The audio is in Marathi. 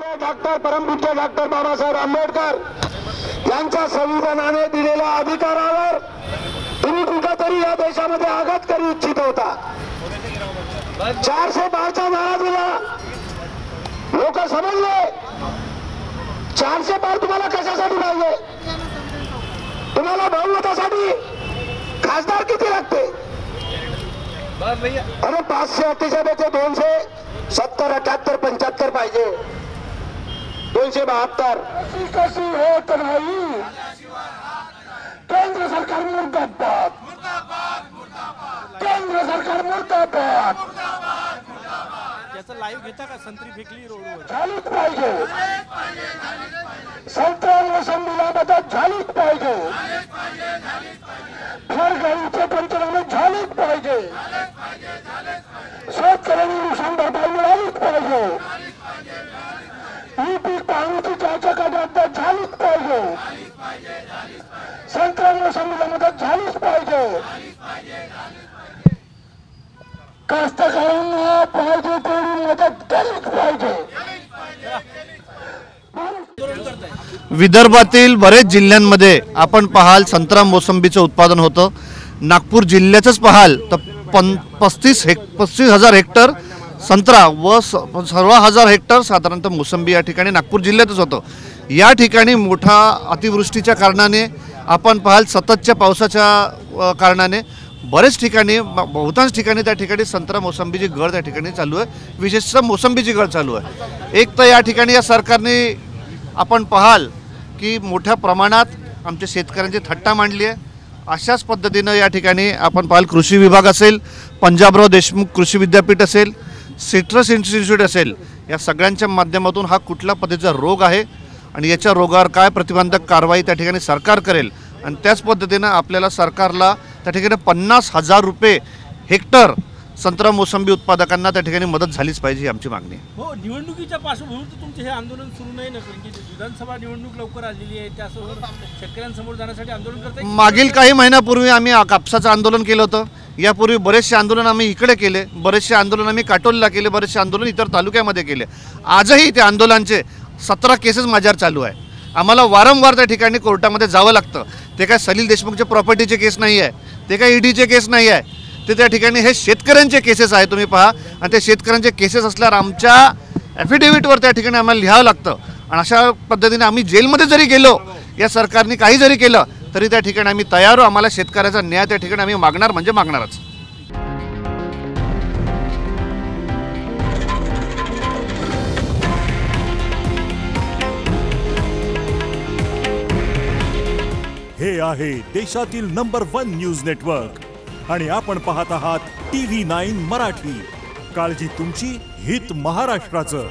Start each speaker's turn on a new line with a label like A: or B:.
A: पूज्य डॉक्टर परमपूज्य डॉक्टर बाबासाहेब आंबेडकर यांच्या संविधानाने दिलेल्या अधिकारावर तुम्ही कुठेतरी या देशामध्ये आघात करू इच्छित होता। 405चा नारा दिला, लोक समजले 405 तुम्हाला कशासाठी पाहिजे? तुम्हाला बहुमतासाठी खासदार किती लागते? अरे 578 270 78 75 पाहिजे, 272 कशी होत नाही। केंद्र सरकार मुर्दाबाद, केंद्र सरकार मुर्दाबाद।
B: याचा लाईव्ह घेता का? संत्री फेकली रोडवर,
A: झालीच पाहिजे। संत्रा मोसंबीला मदत झालीच पाहिजे, फळगाडीचे पंचनामे झालीच पाहिजे, शेतकऱ्यांनी नुकसान भरपाई मिळालीच पाहिजे, ही पीक पाहणीची चर्चा करण्यात झालीच पाहिजे, संत्रा मोसंबीला मदत झालीच पाहिजे, कास्तकारांना पाहिजे तेवढी मदत केलीच पाहिजे।
C: विदर्भातील बरेच जिल्ह्यांमध्ये आपण पाहाल संत्रा मोसंबीचं उत्पादन होतं। नागपूर जिल्ह्याचंच पाहाल तर 35,000 हेक्टर संत्रा व 16,000 हेक्टर साधारणतः मोसंबी या ठिकाणी नागपूर जिल्ह्यातच होतं। या ठिकाणी मोठा अतिवृष्टीच्या कारणाने आपण पाहाल सततच्या पावसाच्या कारणाने बरेच ठिकाणी बहुतांश ठिकाणी त्या ठिकाणी संत्रा मोसंबीची गळ त्या ठिकाणी चालू आहे, विशेषतः मोसंबीची गळ चालू आहे। एक तर या ठिकाणी या सरकारने आपण पाहाल की मोठ्या प्रमाणात आमच्या शेतकऱ्यांची थट्टा मांडली आहे। अशाच पद्धतीनं या ठिकाणी आपण पाहाल कृषी विभाग असेल, पंजाबराव देशमुख कृषी विद्यापीठ असेल, सिट्रस इन्स्टिट्यूट असेल, या सगळ्यांच्या माध्यमातून हा कुठल्या पद्धतीचा रोग आहे आणि याच्या रोगावर काय प्रतिबंधक कारवाई त्या ठिकाणी सरकार करेल आणि त्याच पद्धतीनं आपल्याला सरकारला त्या ठिकाणी 50,000 रुपये हेक्टर संत्रा मोसंबी उत्पादकांना त्या ठिकाणी मदत झालीच पाहिजे ही आमची मागणी आहे।
B: हो, निवडणुकीच्या पार्श्वभूमीवर तुमचे हे आंदोलन सुरू नाही ना, कारण की विधानसभा निवडणूक लवकर आलेली आहे, त्यासोबत शेतकऱ्यांसमोर जाण्यासाठी आंदोलन करताय।
C: मागील काही महिन्यापूर्वी आम्ही कापसाचं आंदोलन केलं होतं, यापूर्वी बरेचसे आंदोलन आम्ही इकडे केले, बरेचसे आंदोलन आम्ही काटोलला केले, बरेचसे आंदोलन इतर तालुक्यामध्ये केले। आजही त्या आंदोलनाचे 17 केसेस माझ्यावर चालू आहे। आम्हाला वारंवार त्या ठिकाणी कोर्टामध्ये जावं लागतं। ते काय सलील देशमुखचे प्रॉपर्टीचे केस नाही आहे, ते काय ईडीचे केस नाही आहे, ते त्या ठिकाणी हे शेतकऱ्यांचे केसेस आहे। तुम्ही पहा, आणि ते शेतकऱ्यांचे केसेस असल्यावर आमच्या ॲफिडेव्हिटवर त्या ठिकाणी आम्हाला लिहावं लागतं आणि अशा पद्धतीने आम्ही जेलमध्ये जरी गेलो, या सरकारने काही जरी केलं तरी त्या ठिकाणी आम्ही तयार, आम्हाला शेतकऱ्याचा न्याय त्या ठिकाणी आम्ही मागणार म्हणजे मागणारच।
D: हे आहे देशातील नंबर 1 न्यूज नेटवर्क आणि आपण पाहत आहात TV9 मराठी। काळजी तुमची, हित महाराष्ट्राचं।